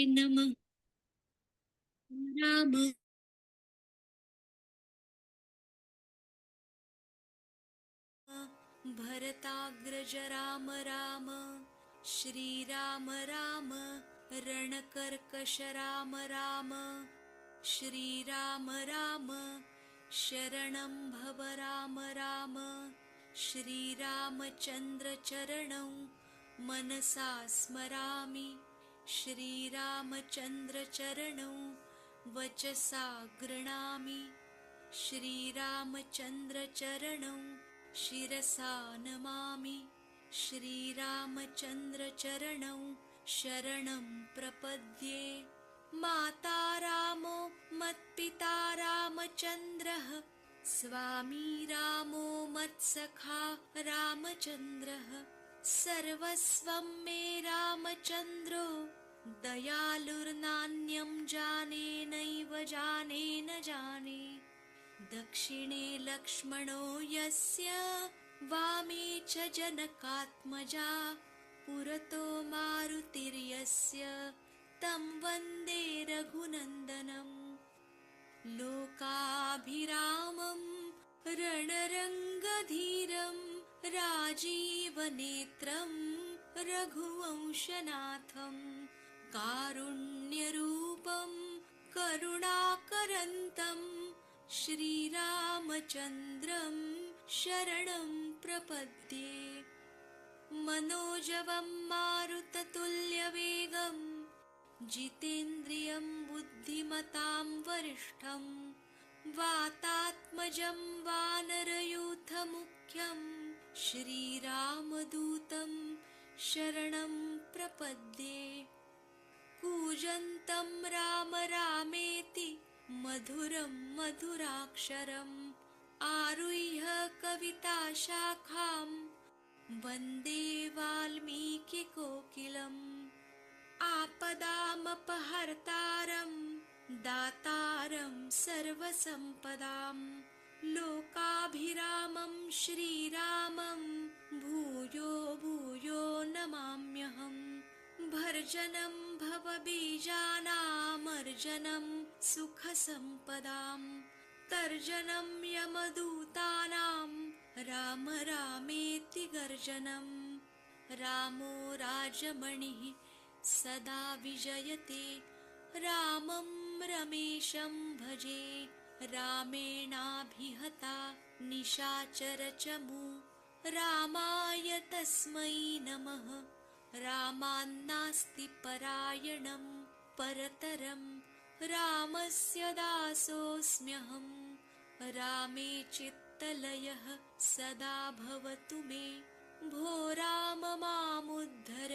नमः। राम भरताग्रज राम राम, श्रीराम राम रणकर्कश राम राम, श्रीराम राम शरणं भव राम राम, श्रीरामचन्द्र चरणौ मनसा स्मरामि, श्रीरामचन्द्र चरणौ वचसा गृह्णामि, श्रीरामचन्द्र चरणौ शिरसा नमामि, श्रीरामचन्द्र चरणौ शरणं प्रपद्ये। माता रामो मत्पिता रामचन्द्रः, स्वामी रामो मत्सखा रामचन्द्रः, सर्वस्वं मे रामचन्द्रो, दयालुर्नान्यं जाने नैव जाने न जाने। दक्षिणे लक्ष्मणो यस्य, वामे च जनकात्मजा, पुरतो मारुतिर्यस्य, तं वन्दे रघुनन्दनम्। लोकाभिरामं रणरङ्गधीरं, राजीवनेत्रं रघुवंशनाथं, कारुण्यरूपं करुणाकरन्तं, श्रीरामचन्द्रं शरणं प्रपद्ये। मनोजवं मारुततुल्यवेगं, जितेन्द्रियं बुद्धिमतां वरिष्ठं, वातात्मजं वानरयूथमुख्यं, श्रीरामदूतं शरणं प्रपद्ये। कूजन्तं राम रामेति, मधुरं मधुराक्षरम्, आरुह्य कविताशाखां, वन्दे वाल्मीकिकोकिलम्। आपदामपहर्तारं, दातारं सर्वसम्पदां, लोकाभिरामं श्रीरामं, भूयो भूयो नमाम्यहम्। भर्जनं भवबीजानामर्जनं सुखसम्पदां, तर्जनं यमदूतानां, राम रामेति गर्जनम्। रामो राजमणिः सदा विजयते, रामं रमेशं भजे, रामेणाभिहता निशाचरचमू, रामाय तस्मै नमः। रामान्नास्ति परायणं परतरं, रामस्य दासोऽस्म्यहम्। रामे चित्तलयः सदा भवतु मे, भो राम मामुद्धर।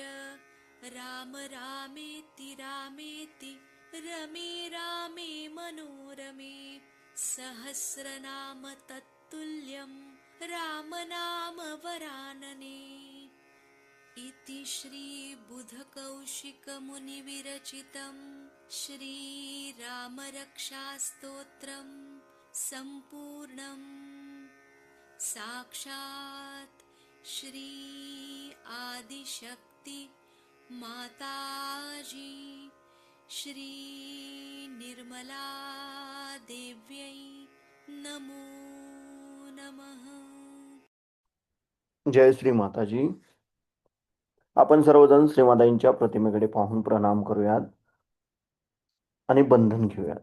राम रामेति रामेति, रमे रामे मनोरमे, सहस्रनाम तत्तुल्यं, रामनाम वरानने। इति श्रीबुधकौशिकमुनिविरचितं श्रीरामरक्षास्तोत्रं सम्पूर्णम्। साक्षात् श्री आदिशक्ति माताजी श्री निर्मला देव्यै नमो नमः। जय श्री माताजी। आपण सर्वजण श्रीमाताईंच्या प्रतिमेकडे पाहून प्रणाम करूयात आणि बंधन घेऊयात.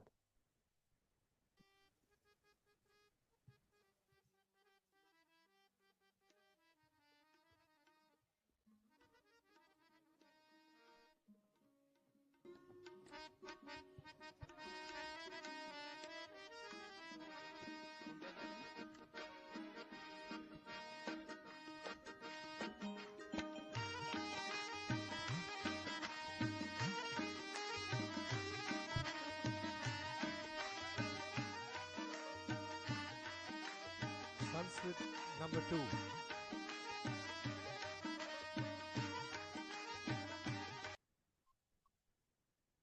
Sanskrit number 2.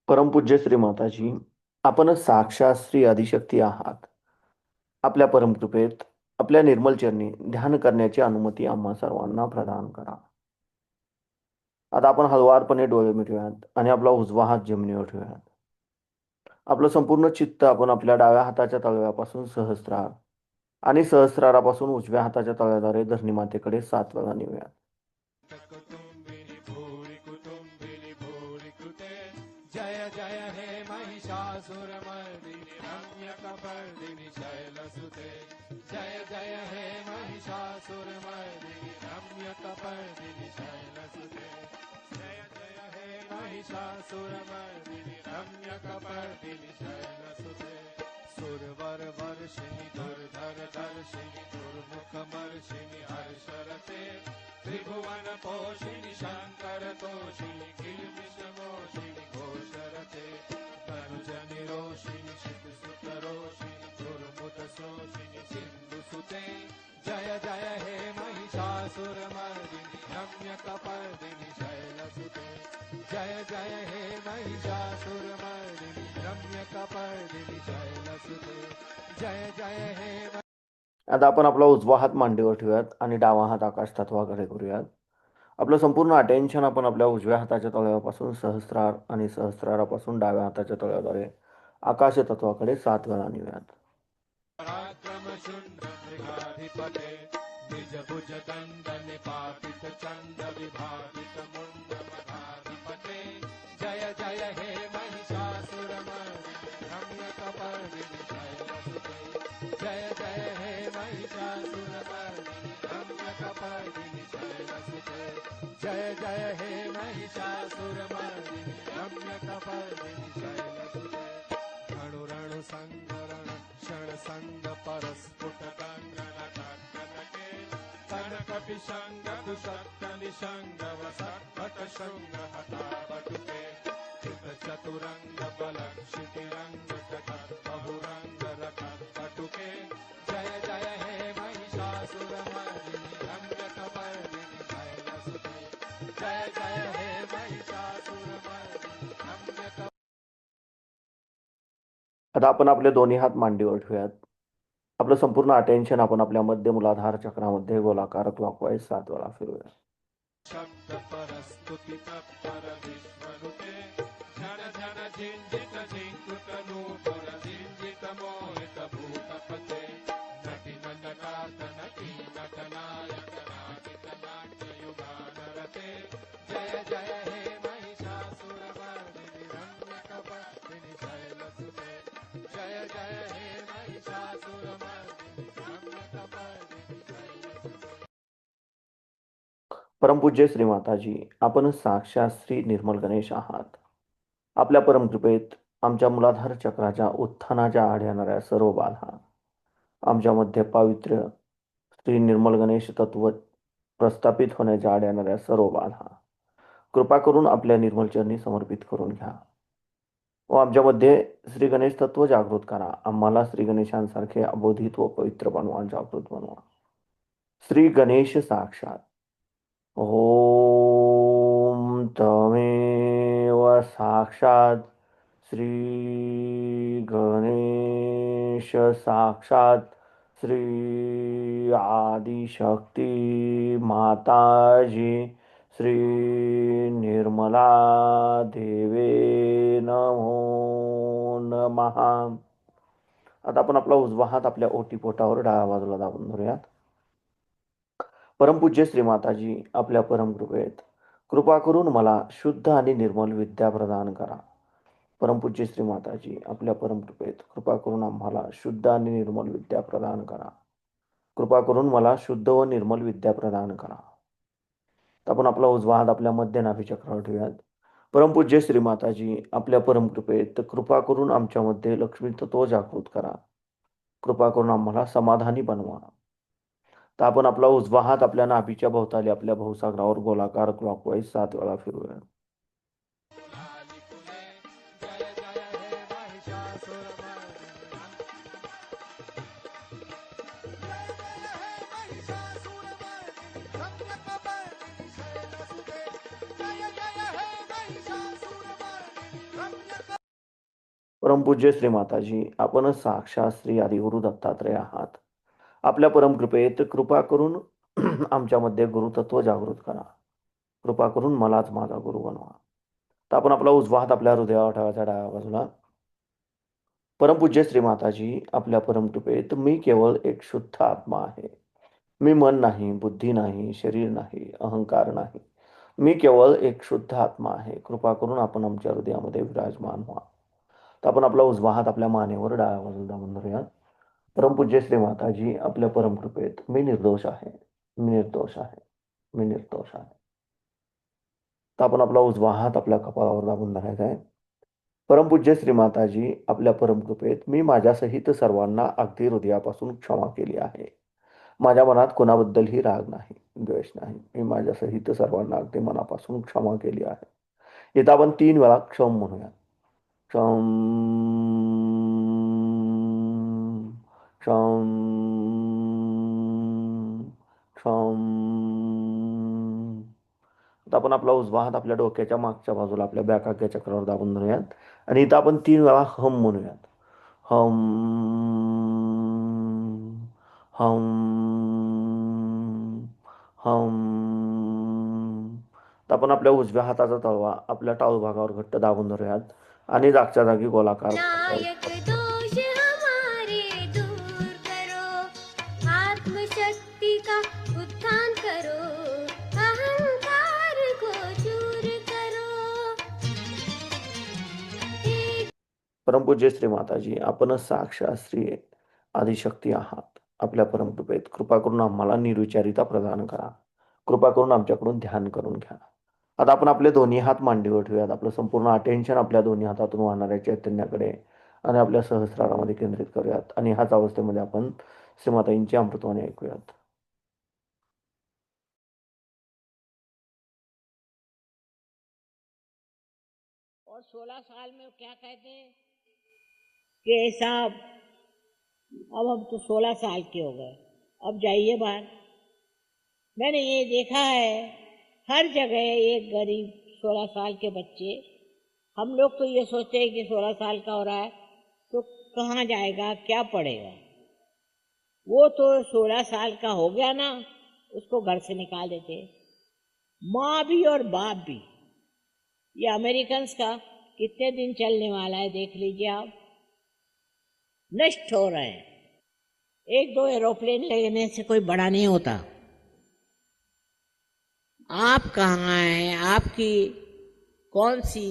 परमपूज्य श्री माताजी, आपण साक्षात श्री आदिशक्ती आहात. आपल्या परमकृपेत आपल्या निर्मल चरणी ध्यान करण्याची अनुमती आम्हा सर्वांना प्रदान करा. आता आपण हळुवारपणे डोळे मिटूयात आणि आपला उजवा हात जमिनीवर ठेवूयात. आपलं संपूर्ण चित्त आपण आपल्या डाव्या हाताच्या तळव्यापासून सहस्रार आणि सहस्रारापासून उजव्या हाताच्या तळव्याद्वारे धरणी मातेकडे 7 वेळा नेऊयात. कुटुंबिनी भूरि कुटुंबिनी भूरि कृते जय जय हे महिषासुरमर्दिनि रम्यकपर्दिनि शैलसुते जय जय हे महिषासुरमर्दिनि रम्यकपर्दिनि शैलसुते जय जय हे महिषासुरमर्दिनि रम्यकपर्दिनि शैलसुते सुरवर वर्षिणि दुर्धर दर्शिनि दुर्मुखमर्षिणि हर्षरते त्रिभुवन पोषिणि शंकर तोषिणि किल्बिषमोषिणि घोषरते तनुजनि रोषिणि शितसुत रोषिणि दुर्मुद शोषिणि सिन्धुसुते जय जय हे महिषासुरमर्दिनि रम्यकपर्दिनि शैलसुते जय जय हे महिषासुरमर्दिनि रम्यकपर्दिनि शैलसुते जय जय हे आता आपण आपला उजवा हात मांडीवर ठेवूयात आणि डावा हात आकाश तत्वाकडे करूयात. आपलं संपूर्ण अटेन्शन आपण आपल्या उजव्या हाताच्या तळव्यापासून सहस्रार आणि सहस्रारापासून डाव्या हाताच्या तळव्याद्वारे आकाश तत्वाकडे 7 वेळा नेऊयात. पराक्रम शुंड मृगाधिपते निज भुज दंड निपातित चंड विभागित मुंड मधाधिपते जय जय हे महिषासुरमर्दिनि रम्यकपर्दिनि शैलसुते जय जय हे महिषासुरमर्दिनि रम्यकपर्दिनि शैलसुते जय जय हे महिषासुरमर्दिनि रम्यकपर्दिनि शैलसुते रणु रणु संगरण क्षण संग परस्फुट गंगन टंकनके कनक पिशंग कुशक्त निशंग वसत्पट शृंग हता बटुके चित चतुरंग बल क्षितिरंग जगत बहुरंग रखत बटुके जय जय हे महिषासुरमर्दिनि रम्यकपर्दिनि शैलसुते जय जय हे महिषासुरमर्दिनि रम्यक आता आपण आपले दोन्ही हात मांडीवर ठेवूयात. आपलं संपूर्ण अटेन्शन आपण आपल्या मध्य मूलाधार चक्रामध्ये गोलाकार क्लॉकवाईज 7 वेळा फिरूया. शब्द परस्तुति तत्पर विश्वनुते झन झन झिंजित झिंकुत नूपुर झिंजित मोहित भूतपते नटी नटनाथ नटी नटनायक नाटिक नाट्य युगानरते जय जय हे महिषासुरमर्दिनि रम्यकपर्दिनि शैलसुते जय जय हे महिषासुरमर्दिनि रम्यकपर्दिनि शैलसुते परमपूज्य श्री माताजी, आपण साक्षात श्री निर्मल गणेश आहात. आपल्या परमकृपेत आमच्या मूलाधार चक्राच्या उत्थानाच्या आड येणाऱ्या सर्व बाधा, आमच्यामध्ये पावित्र्य श्री निर्मल गणेश तत्व प्रस्थापित होण्याच्या आड येणाऱ्या सर्व बाधा कृपा करून आपल्या निर्मल चरणी समर्पित करून घ्या व आमच्यामध्ये श्री गणेश तत्व जागृत करा. आम्हाला श्री गणेशांसारखे अबोधित व पवित्र बनवा, जागृत बनवा. श्री गणेश साक्षात. ओम तमेव साक्षात श्री गणेश साक्षात श्री आदिशक्ती माताजी श्री निर्मला देवे नमो नमः. आता आपण आपला उजवा हात आपल्या ओटीपोटावर डाव्या बाजूला दाबून धरूयात. परमपूज्य श्री माताजी, आपल्या परमकृपेत कृपा करून मला शुद्ध आणि निर्मल विद्या प्रदान करा. परमपूज्य श्री माताजी, आपल्या परमकृपेत कृपा करून आम्हाला शुद्ध आणि निर्मल विद्या प्रदान करा. कृपा करून मला शुद्ध व निर्मल विद्या प्रदान करा. तर आपण आपला उजवा हात आपल्या मध्य नाभी चक्रावर ठेवूयात. परमपूज्य श्री माताजी, आपल्या परमकृपेत कृपा करून आमच्यामध्ये लक्ष्मी तत्व जागृत करा. कृपा करून आम्हाला समाधानी बनवा. तर आपण आपला उजवा हात आपल्या नाभीच्या भोवताली आपल्या भवसागरावर गोलाकार क्लॉकवाईज 7 वेळा फिरूया. जय जय हे महिषासुरमर्दिनि रम्यकपर्दिनि शैलसुते जय जय हे महिषासुरमर्दिनि रम्यक परमपूज्य श्री माताजी, आपण साक्षात श्री आदिगुरु दत्तात्रय आहात. आपल्या परमकृपेत कृपा करून आमच्यामध्ये गुरुतत्व जागृत करा. कृपा करून मलाच माझा गुरु बनवा. तर आपण आपला उजवा हात आपल्या हृदयावर ठेवायचा डाव्या बाजूला. परमपूज्य श्री माताजी, आपल्या परमकृपेत मी केवळ एक शुद्ध आत्मा आहे. मी मन नाही, बुद्धी नाही, शरीर नाही, अहंकार नाही. मी केवळ एक शुद्ध आत्मा आहे. कृपा करून आपण आमच्या हृदयामध्ये विराजमान व्हा. तर आपण आपला उजवा हात आपल्या मानेवर डाव्या बाजूला दाबून धरूया. परमपूज्य श्री माताजी, आपल्या परमकृपेत मी निर्दोष आहे. मी निर्दोष आहे. मी निर्दोष आहे. तर आपण आपला उजवा हात आपल्या कपाळावर दाबून धरायचा आहे. परमपूज्य श्री माताजी, आपल्या परमकृपेत मी माझ्यासहित सर्वांना अगदी हृदयापासून क्षमा केली आहे. माझ्या मनात कोणाबद्दलही राग नाही, द्वेष नाही. मी माझ्यासहित सर्वांना अगदी मनापासून क्षमा केली आहे. इथं आपण 3 वेळा क्षम म्हणूया. क्षम, क्षम, क्षम. आता आपण आपला उजवा हात आपल्या डोक्याच्या मागच्या बाजूला आपल्या बॅकाच्या चक्रावर दाबून धरूयात आणि इथं आपण 3 वेळा हम म्हणूयात. हम, हम, हम. तर आपण आपल्या उजव्या हाताचा तळवा आपल्या टाळू भागावर घट्ट दाबून धरूयात आणि जागच्या जागी गोलाकार नायक दोष हमारे दूर करो, आत्मशक्ति का उत्थान करो, अहंकार को दूर करो. परमपूज्य श्री माताजी, आपण साक्षात श्री आदिशक्ती आहात. आपल्या परमकृपेत कृपा करून आम्हाला निर्विचारिता प्रदान करा. कृपा करून आमच्याकडून ध्यान करून घ्या. आता आपण आपले दोन्ही हात मांडीवर ठेवूयात. आपलं संपूर्ण अटेन्शन आपल्या दोन्ही हातातून वाहणाऱ्या चैतन्याकडे आणि आपल्या सहस्रारामध्ये केंद्रित करूयात आणि ह्याच अवस्थेमध्ये आपण श्रीमाताईंची अमृतवाणी ऐकूयात. और 16 साल में क्या कहते हैं कि साहब अब हम तो 16 साल के हो गए, अब जाइए बाहर. मैंने ये देखा है हर जगह एक गरीब 16 साल के बच्चे. हम लोग तो ये सोचते हैं कि 16 साल का हो रहा है तो कहाँ जाएगा, क्या पढ़ेगा. वो तो 16 साल का हो गया ना, उसको घर से निकाल देते. माँ भी और बाप भी. ये अमेरिकन्स का कितने दिन चलने वाला है देख लीजिए आप. नष्ट हो रहे हैं. 1-2 एरोप्लेन लेने से कोई बड़ा नहीं होता. आप कहाँ हैं, आपकी कौन सी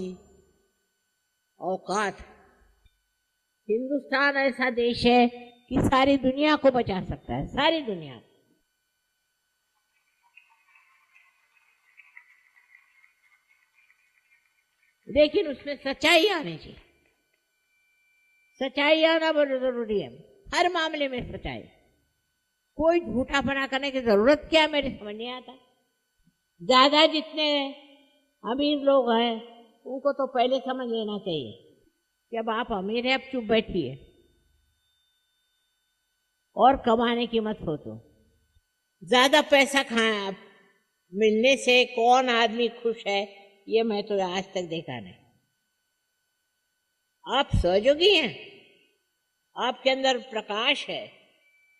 औकात. हिंदुस्तान ऐसा देश है कि सारी दुनिया को बचा सकता है, सारी दुनिया. लेकिन उसमें सच्चाई आनी चाहिए. सच्चाई आना बहुत जरूरी है. हर मामले में सच्चाई. कोई झूठापना करने की जरूरत क्या, मेरे समझ नहीं आता. ज्यादा जितने अमीर लोग हैं उनको तो पहले समझ लेना चाहिए कि अब आप अमीर हैं, अब चुप बैठिए और कमाने की मत सोचो. ज्यादा पैसा खाए मिलने से कौन आदमी खुश है, ये मैं तो आज तक देखा नहीं. आप सहयोगी हैं, आपके अंदर प्रकाश है.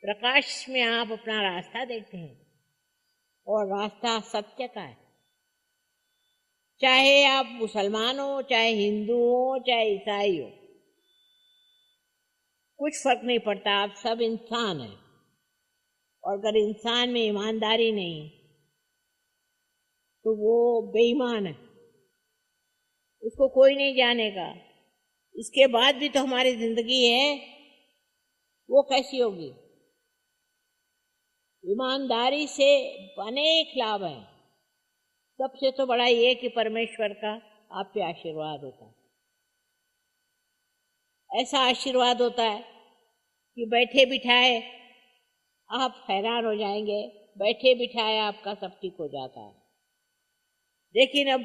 प्रकाश में आप अपना रास्ता देखते हैं और रास्ता सत्य का है. चाहे आप मुसलमान हो, चाहे हिंदू हो, चाहे ईसाई हो, कुछ फर्क नहीं पड़ता. आप सब इंसान हैं. और अगर इंसान में ईमानदारी नहीं तो वो बेईमान है, उसको कोई नहीं जानेगा. इसके बाद भी तो हमारी जिंदगी है, वो कैसी होगी. ईमानदारी से अनेक लाभ हैं. सबसे तो बड़ा ये कि परमेश्वर का आप पे आशीर्वाद होता है. ऐसा आशीर्वाद होता है कि बैठे बिठाए आप हैरान हो जाएंगे. बैठे बिठाए आपका सब ठीक हो जाता है. लेकिन अब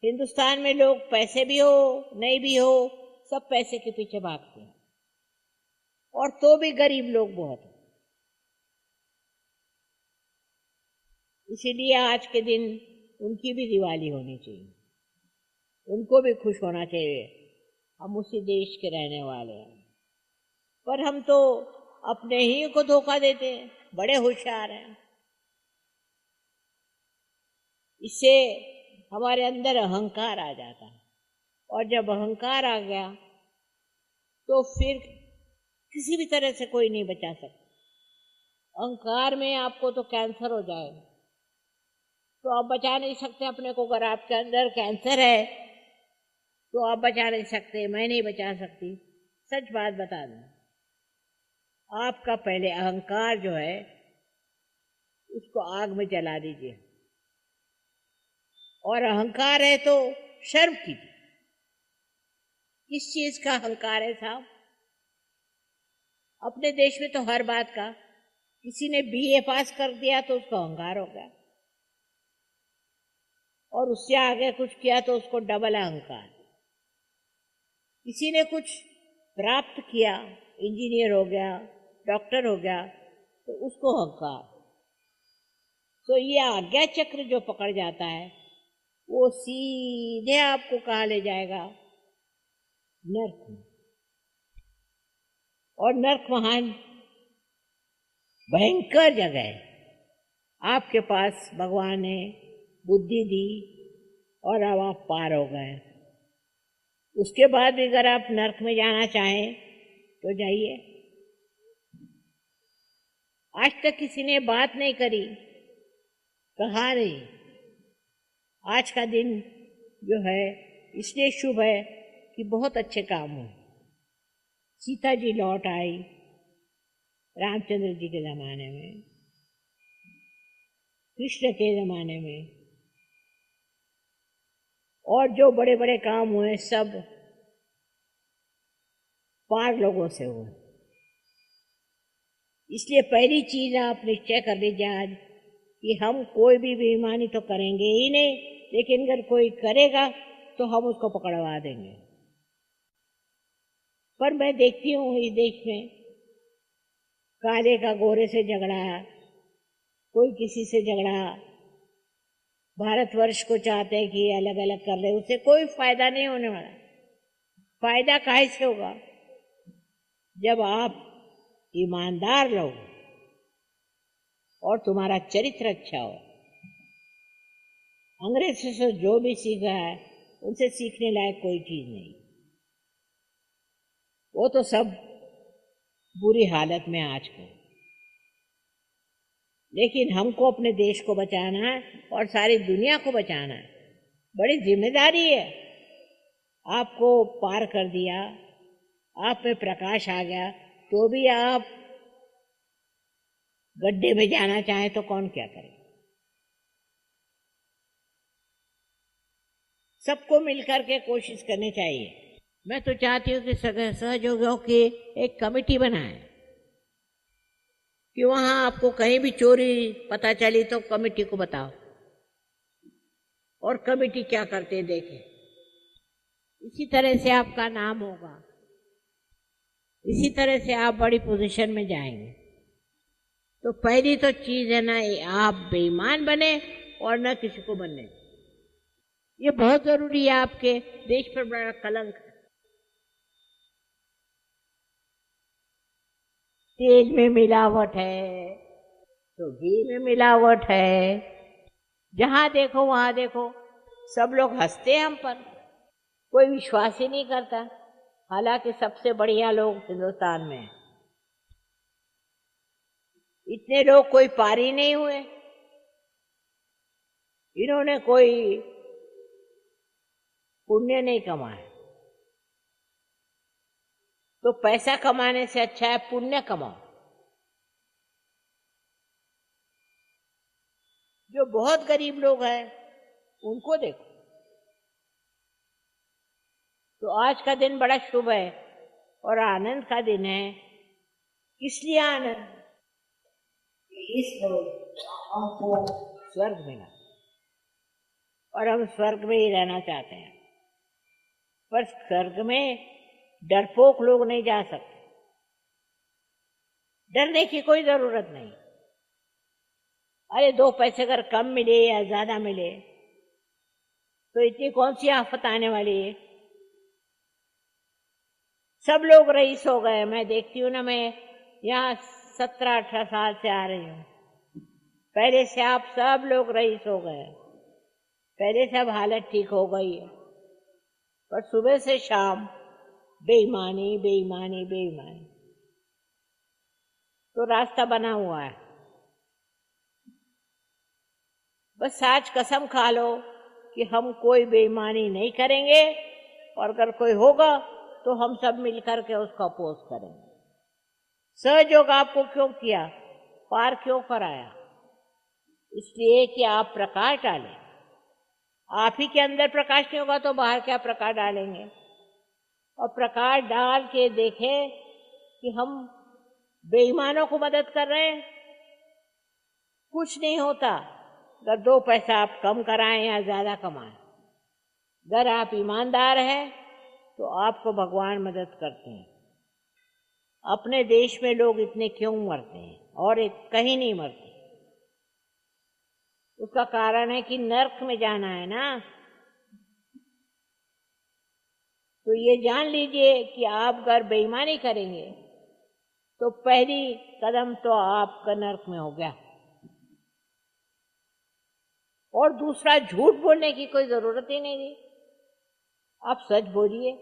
हिंदुस्तान में लोग पैसे भी हो नहीं भी हो सब पैसे के पीछे भागते हैं. और तो भी गरीब लोग बहुत हैं. इसीलिए आज के दिन उनकी भी दिवाली होनी चाहिए, उनको भी खुश होना चाहिए. हम उसी देश के रहने वाले हैं, पर हम तो अपने ही को धोखा देते हैं. बड़े होशियार हैं. इससे हमारे अंदर अहंकार आ जाता है, और जब अहंकार आ गया तो फिर किसी भी तरह से कोई नहीं बचा सकता। अहंकार में आपको तो कैंसर हो जाएगा, तो आप बचा नहीं सकते अपने को। अगर आपके अंदर कैंसर है तो आप बचा नहीं सकते, मैं नहीं बचा सकती। सच बात बता दूं, आपका पहले अहंकार जो है उसको आग में जला दीजिए। और अहंकार है तो शर्म कीजिए। किस चीज का अहंकार है साहब? अपने देश में तो हर बात का, किसी ने बीए पास कर दिया तो उसको अहंकार हो गया, और उससे आगे कुछ किया तो उसको डबल अहंकार। किसी ने कुछ प्राप्त किया, इंजीनियर हो गया, डॉक्टर हो गया, तो उसको अहंकार। तो ये आज्ञा चक्र जो पकड़ जाता है वो सीधे आपको कहाँ ले जाएगा? नर्क में। और नर्क महान भयंकर जगह है। आपके पास भगवान ने बुद्धि दी और अब आप पार हो गए। उसके बाद भी अगर आप नर्क में जाना चाहें तो जाइए। आज तक किसी ने बात नहीं करी, कहा नहीं। आज का दिन जो है इसलिए शुभ है कि बहुत अच्छे काम हुए। सीता जी लौट आई रामचंद्र जी के जमाने में, कृष्ण के जमाने में, और जो बड़े बड़े काम हुए सब पार लोगों से हुए। इसलिए पहली चीज आप निश्चय कर लीजिए आज कि हम कोई भी बेईमानी तो करेंगे ही नहीं, लेकिन अगर कोई करेगा तो हम उसको पकड़वा देंगे। पर मैं देखती हूँ इस देश में काले का गोरे से झगड़ा, कोई किसी से झगड़ा। भारतवर्ष को चाहते हैं कि अलग अलग कर ले, उससे कोई फायदा नहीं होने वाला। फायदा काहे से होगा? जब आप ईमानदार लोग और तुम्हारा चरित्र अच्छा हो। अंग्रेज से जो भी सीखा है उनसे सीखने लायक कोई चीज नहीं। वो तो सब बुरी हालत में आज को। लेकिन हमको अपने देश को बचाना है और सारी दुनिया को बचाना है। बड़ी जिम्मेदारी है। आपको पार कर दिया, आप में प्रकाश आ गया, तो भी आप गड्ढे में जाना चाहे तो कौन क्या करे? सबको मिलकर के कोशिश करनी चाहिए। मैं तो चाहती हूँ कि सहयोगियों की एक कमेटी बनाए कि वहां आपको कहीं भी चोरी पता चली तो कमेटी को बताओ, और कमेटी क्या करते देखे। इसी तरह से आपका नाम होगा, इसी तरह से आप बड़ी पोजीशन में जाएंगे। तो पहली तो चीज है ना, आप बेईमान बने और न किसी को बनने। ये बहुत जरूरी है। आपके देश पर बड़ा कलंक है। तेल में मिलावट है तो घी में मिलावट है। जहां देखो वहां देखो सब लोग हंसते हैं हम पर, कोई विश्वास ही नहीं करता। हालांकि सबसे बढ़िया लोग हिंदुस्तान में हैं। इतने लोग कोई पार ही नहीं हुए। इन्होंने कोई पुण्य नहीं कमाया। तो पैसा कमाने से अच्छा है पुण्य कमाओ। जो बहुत गरीब लोग हैं उनको देखो। तो आज का दिन बड़ा शुभ है और आनंद का दिन है। किस लिए आनंद? इस हमको स्वर्ग मिला और हम स्वर्ग में ही रहना चाहते हैं। पर स्वर्ग में डरपोक लोग नहीं जा सकते। डरने की कोई जरूरत नहीं। अरे 2 पैसे अगर कम मिले या ज्यादा मिले तो इतनी कौन सी आफत आने वाली है? सब लोग रईस हो गए। मैं देखती हूँ ना, मैं यहाँ 17-18 साल से आ रही हूँ। पहले से आप सब लोग रईस हो गए। पहले सब हालत ठीक हो गई है, पर सुबह से शाम बेईमानी बेईमानी बेईमानी। तो रास्ता बना हुआ है। बस आज कसम खा लो कि हम कोई बेईमानी नहीं करेंगे, और अगर कोई होगा तो हम सब मिलकर के उसका अपोज करेंगे। सहयोग आपको क्यों किया, पार क्यों कराया? इसलिए कि आप प्रकाश डालें। आप ही के अंदर प्रकाश नहीं होगा तो बाहर क्या प्रकाश डालेंगे? और प्रकाश डाल के देखें कि हम बेईमानों को मदद कर रहे हैं। कुछ नहीं होता अगर 2 पैसा आप कम कराएं या ज्यादा कमाएं। अगर आप ईमानदार हैं तो आपको भगवान मदद करते हैं। अपने देश में लोग इतने क्यों मरते हैं और कहीं नहीं मरते? उसका कारण है कि नर्क में जाना है ना। तो ये जान लीजिए कि आप अगर बेईमानी करेंगे तो पहली कदम तो आपका नर्क में हो गया। और दूसरा, झूठ बोलने की कोई जरूरत ही नहीं थी। आप सच बोलिए।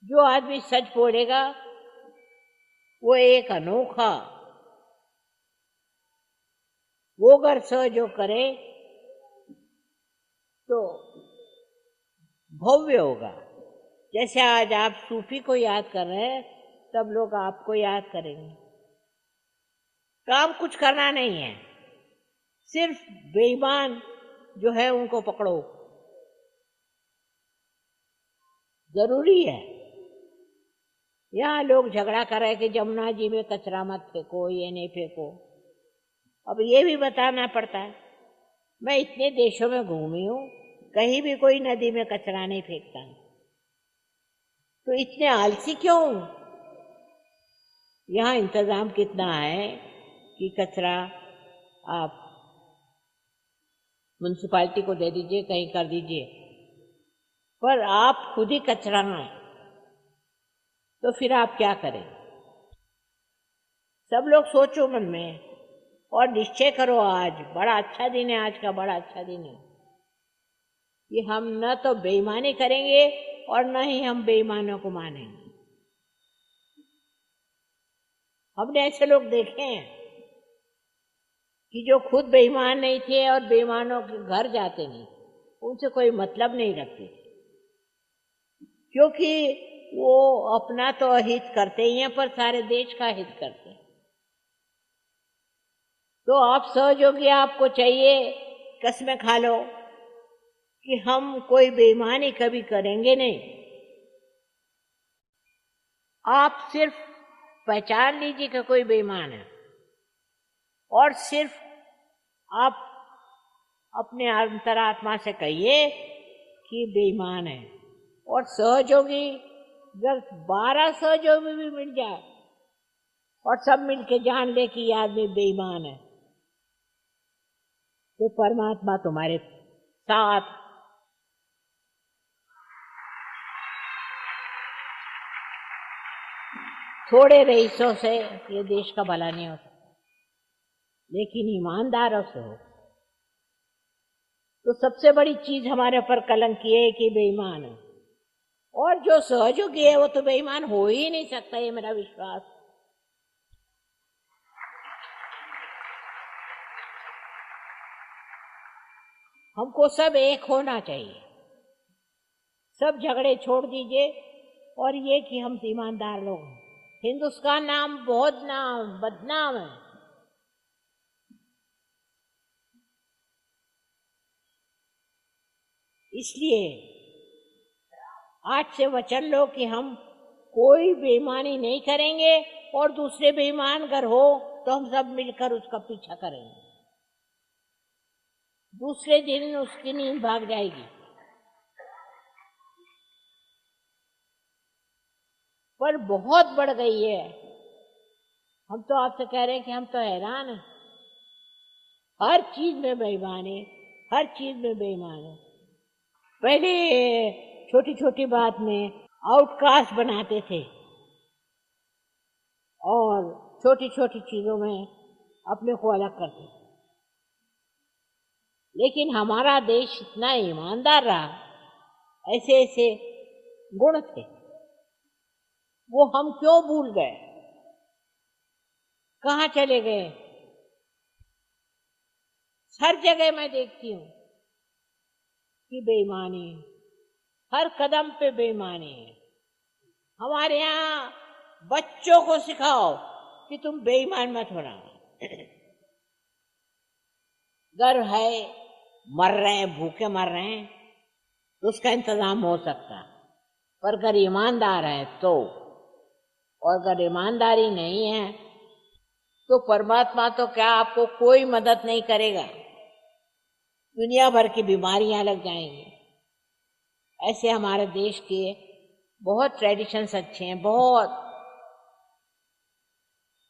जो आदमी सच बोलेगा वो एक अनोखा, वो अगर सहयोग करे तो भव्य होगा। जैसे आज आप सूफी को याद कर रहे हैं, तब लोग आपको याद करेंगे। काम कुछ करना नहीं है, सिर्फ बेईमान जो है उनको पकड़ो। जरूरी है। यहाँ लोग झगड़ा कर रहे कि जमुना जी में कचरा मत फेंको, ये नहीं फेंको। अब ये भी बताना पड़ता है। मैं इतने देशों में घूमी हूँ, कहीं भी कोई नदी में कचरा नहीं फेंकता। तो इतने आलसी क्यों? यहाँ इंतजाम कितना है कि कचरा आप म्युनिसिपालिटी को दे दीजिए, कहीं कर दीजिए, पर आप खुद ही कचरा हैं, तो फिर आप क्या करें? सब लोग सोचो मन में और निश्चय करो। आज बड़ा अच्छा दिन है, आज का बड़ा अच्छा दिन है कि हम न तो बेईमानी करेंगे और न ही हम बेईमानों को मानेंगे। हमने ऐसे लोग देखे हैं कि जो खुद बेईमान नहीं थे और बेईमानों के घर जाते नहीं, उनसे कोई मतलब नहीं रखते, क्योंकि वो अपना तो हित करते ही हैं पर सारे देश का हित करते हैं। तो आप सहयोगी, आपको चाहिए, कसमें खा लो कि हम कोई बेईमानी कभी करेंगे नहीं। आप सिर्फ पहचान लीजिए कि कोई बेईमान है, और सिर्फ आप अपने अंतरात्मा से कहिए कि बेईमान है। और सहयोगी, अगर 12 सहयोगी भी मिल जाए और सब मिलके जान ले कि ये आदमी बेईमान है, तो परमात्मा तुम्हारे साथ। थोड़े रईसों से ये देश का भला नहीं हो सकता, लेकिन ईमानदारों से हो। तो सबसे बड़ी चीज हमारे ऊपर कलंक ये है कि बेईमान है, और जो सहयोगी है वो तो बेईमान हो ही नहीं सकता, ये मेरा विश्वास। हमको सब एक होना चाहिए। सब झगड़े छोड़ दीजिए और ये कि हम ईमानदार लोग हैं। हिंदुस्तान नाम बहुत बदनाम है। इसलिए आज से वचन लो कि हम कोई बेईमानी नहीं करेंगे, और दूसरे बेईमान अगर हो तो हम सब मिलकर उसका पीछा करेंगे। दूसरे दिन उसकी नींद भाग जाएगी। पर बहुत बढ़ गई है। हम तो आपसे कह रहे हैं कि हम तो हैरान हैं। हर चीज में बेईमान है, हर चीज में बेईमान है। पहले छोटी छोटी बात में आउटकास्ट बनाते थे, और छोटी छोटी चीजों में अपने को अलग करते थे। लेकिन हमारा देश इतना ईमानदार रहा, ऐसे ऐसे गुण थे, वो हम क्यों भूल गए? कहाँ चले गए? हर जगह मैं देखती हूँ कि बेईमानी, हर कदम पे बेईमानी है। हमारे यहाँ बच्चों को सिखाओ कि तुम बेईमान मत होना। गर्व है, मर रहे हैं, भूखे मर रहे हैं, तो उसका इंतजाम हो सकता, पर अगर ईमानदार है तो, और अगर ईमानदारी नहीं है तो परमात्मा तो क्या, आपको कोई मदद नहीं करेगा, दुनिया भर की बीमारियां लग जाएंगी। ऐसे हमारे देश के बहुत ट्रेडिशंस अच्छे हैं, बहुत।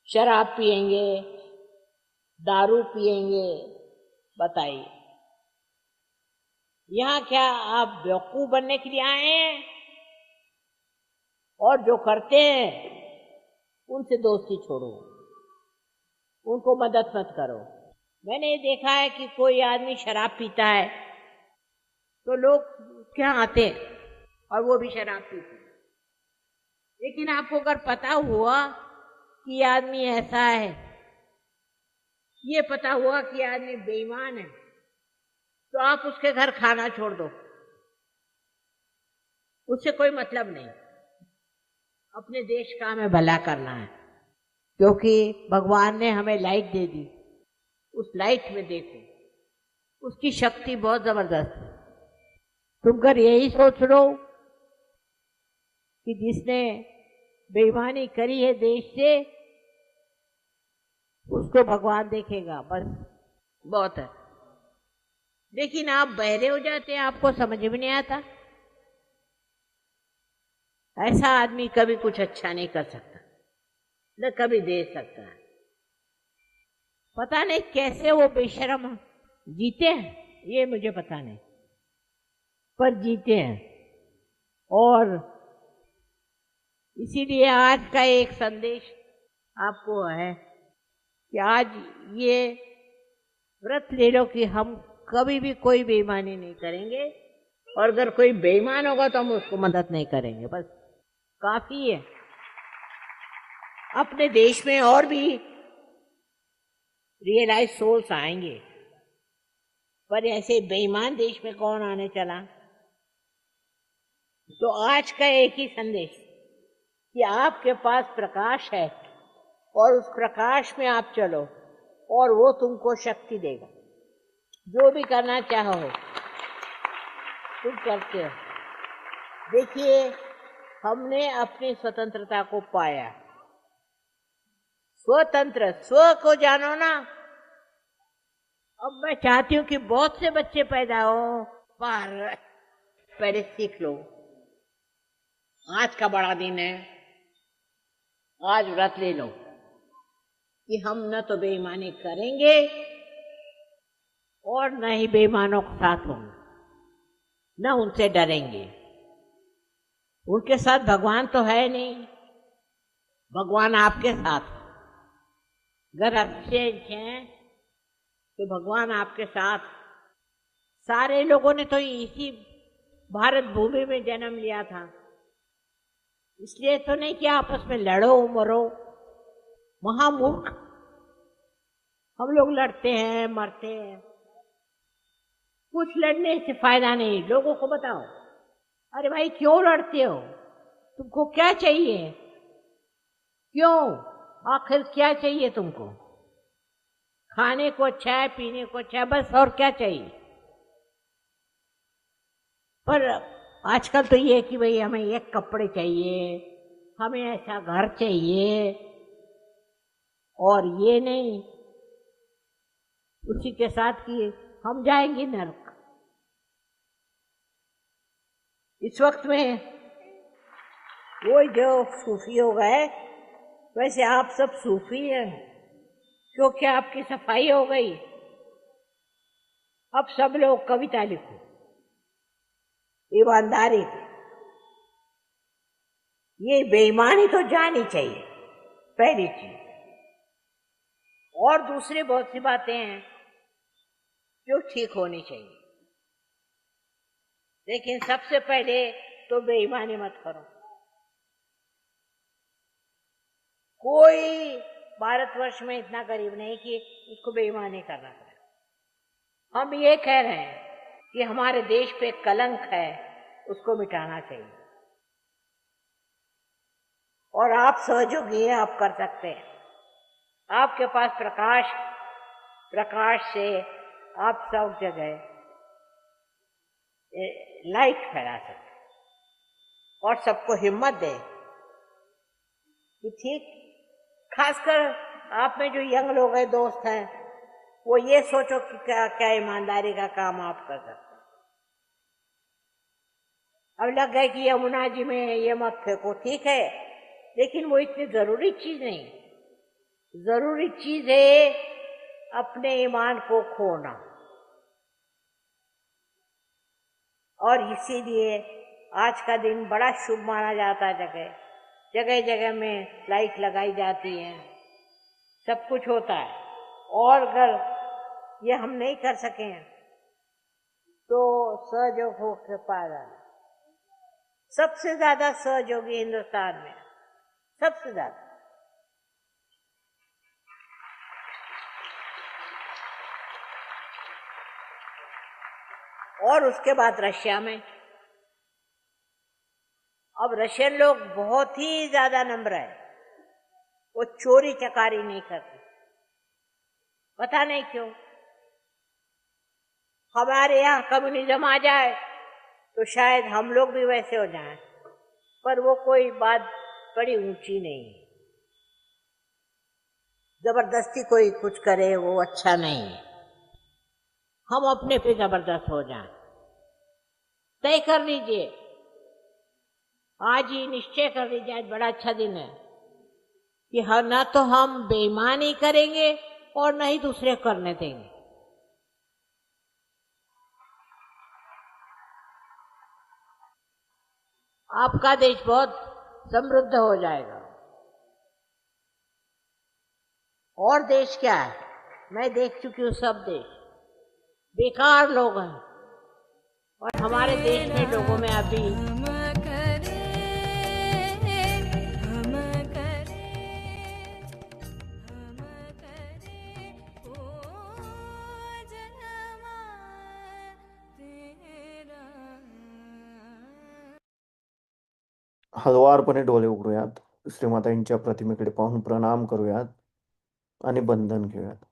शराब पिएंगे, दारू पिएंगे, बताइए यहाँ क्या आप बेवकूफ बनने के लिए आए हैं? और जो करते हैं उनसे दोस्ती छोड़ो, उनको मदद मत करो। मैंने देखा है कि कोई आदमी शराब पीता है तो लोग क्या आते हैं और वो भी शराब पीते हैं। लेकिन आपको अगर पता हुआ कि ये आदमी ऐसा है, ये पता हुआ कि आदमी बेईमान है, तो आप उसके घर खाना छोड़ दो, उससे कोई मतलब नहीं। अपने देश का हमें भला करना है, क्योंकि भगवान ने हमें लाइट दे दी, उस लाइट में देखो, उसकी शक्ति बहुत जबरदस्त है। तुम अगर यही सोच लो कि जिसने बेईमानी करी है देश से, उसको भगवान देखेगा, बस बहुत है। लेकिन आप बहरे हो जाते हैं, आपको समझ में नहीं आता। ऐसा आदमी कभी कुछ अच्छा नहीं कर सकता, न कभी दे सकता है। पता नहीं कैसे वो बेशर्म जीते हैं, ये मुझे पता नहीं, पर जीते हैं। और इसीलिए आज का एक संदेश आपको है कि आज ये व्रत ले लो कि हम कभी भी कोई बेईमानी नहीं करेंगे, और अगर कोई बेईमान होगा तो हम उसको मदद नहीं करेंगे, बस काफी है। अपने देश में और भी रियलाइज सोल्स आएंगे, पर ऐसे बेईमान देश में कौन आने चला। तो आज का एक ही संदेश कि आपके पास प्रकाश है और उस प्रकाश में आप चलो और वो तुमको शक्ति देगा। जो भी करना चाहो तुम करते हो। देखिए, हमने अपनी स्वतंत्रता को पाया। स्वतंत्र, स्व को जानो ना। अब मैं चाहती हूँ कि बहुत से बच्चे पैदा हो, पर पहले सीख लो। आज का बड़ा दिन है, आज व्रत ले लो कि हम न तो बेईमानी करेंगे और न ही बेईमानों के साथ होंगे, न उनसे डरेंगे। उनके साथ भगवान तो है नहीं, भगवान आपके साथ। अगर अच्छे हैं तो भगवान आपके साथ। सारे लोगों ने तो इसी भारत भूमि में जन्म लिया था, इसलिए तो नहीं कि आपस में लड़ो मरो। महामूर्ख हम लोग लड़ते हैं, मरते हैं। कुछ लड़ने से फायदा नहीं। लोगों को बताओ, अरे भाई क्यों लड़ते हो, तुमको क्या चाहिए, क्यों, आखिर क्या चाहिए तुमको? खाने को अच्छा है, पीने को अच्छा है, बस, और क्या चाहिए? पर आजकल तो ये कि भाई हमें ये कपड़े चाहिए, हमें ऐसा घर चाहिए, और ये नहीं उसी के साथ कि हम जाएंगे नरक। इस वक्त में वो जो सूफी हो गए, वैसे आप सब सूफी हैं, क्योंकि आपकी सफाई हो गई। अब सब लोग कविता लिखो, ईमानदारी से। ये बेईमानी तो जानी चाहिए, पहली चीज। और दूसरी बहुत सी बातें हैं जो ठीक होनी चाहिए। लेकिन सबसे पहले तो बेईमानी मत करो। कोई भारतवर्ष में इतना गरीब नहीं कि उसको बेईमानी करना पड़े। हम ये कह रहे हैं कि हमारे देश पे कलंक है, उसको मिटाना चाहिए। और आप सहयोगी हैं, आप कर सकते हैं। आपके पास प्रकाश से आप सब जगह लाइट फैला सकते और सबको हिम्मत दे कि ठीक। खासकर आप में जो यंग लोग हैं, दोस्त हैं, वो ये सोचो कि क्या क्या ईमानदारी का काम आप कर सकते हैं। अब लग गए कि यमुना जी में ये मत फेंको, ठीक है, लेकिन वो इतनी जरूरी चीज नहीं। जरूरी चीज है अपने ईमान को खोना। और इसीलिए आज का दिन बड़ा शुभ माना जाता है। जगह जगह में लाइट लगाई जाती है, सब कुछ होता है। और अगर ये हम नहीं कर सके तो सहयोग हो के पाया। सबसे ज्यादा सहयोगी हिंदुस्तान में, सबसे ज्यादा। और उसके बाद रशिया में। अब रशियन लोग बहुत ही ज्यादा नम्र है, वो चोरी चकारी नहीं करते। पता नहीं क्यों। हमारे यहाँ कम्युनिज्म आ जाए तो शायद हम लोग भी वैसे हो जाएं, पर वो कोई बात बड़ी ऊंची नहीं है। जबरदस्ती कोई कुछ करे वो अच्छा नहीं है। हम अपने पे जबरदस्त हो जाएं। तय कर लीजिए, आज ही निश्चय कर लीजिए, आज बड़ा अच्छा दिन है कि न तो हम बेईमानी करेंगे और न ही दूसरे करने देंगे। आपका देश बहुत समृद्ध हो जाएगा। और देश क्या है, मैं देख चुकी हूँ। सब देश बेकार लोग हैं, और हमारे देश में लोगों में अभी हळुवारपणे डोळे उघडूयात, श्रीमातांच्या प्रतिमेकडे पाहून प्रणाम करूयात आणि बंधन घेऊयात.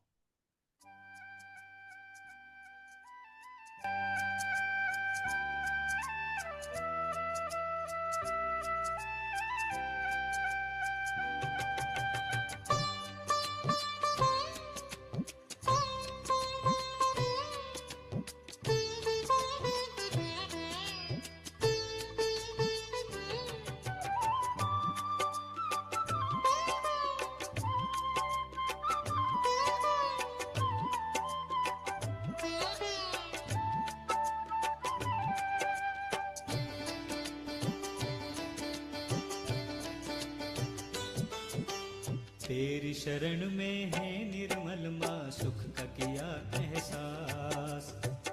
तेरी शरण में है निर्मल माँ, सुख का किया एहसास।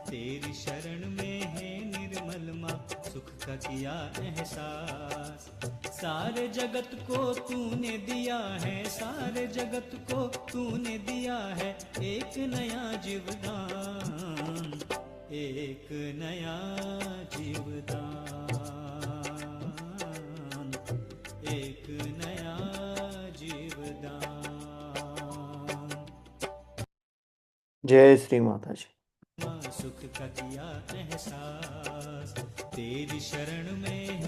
तेरी शरण में है निर्मल माँ, सुख का किया एहसास। सारे जगत को तूने दिया है, सारे जगत को तूने दिया है एक नया जीवदान, एक नया जीवदान, एक नया जीवदान। जय श्री माताजी. माँ सुख का किया एहसास, तेरी शरण में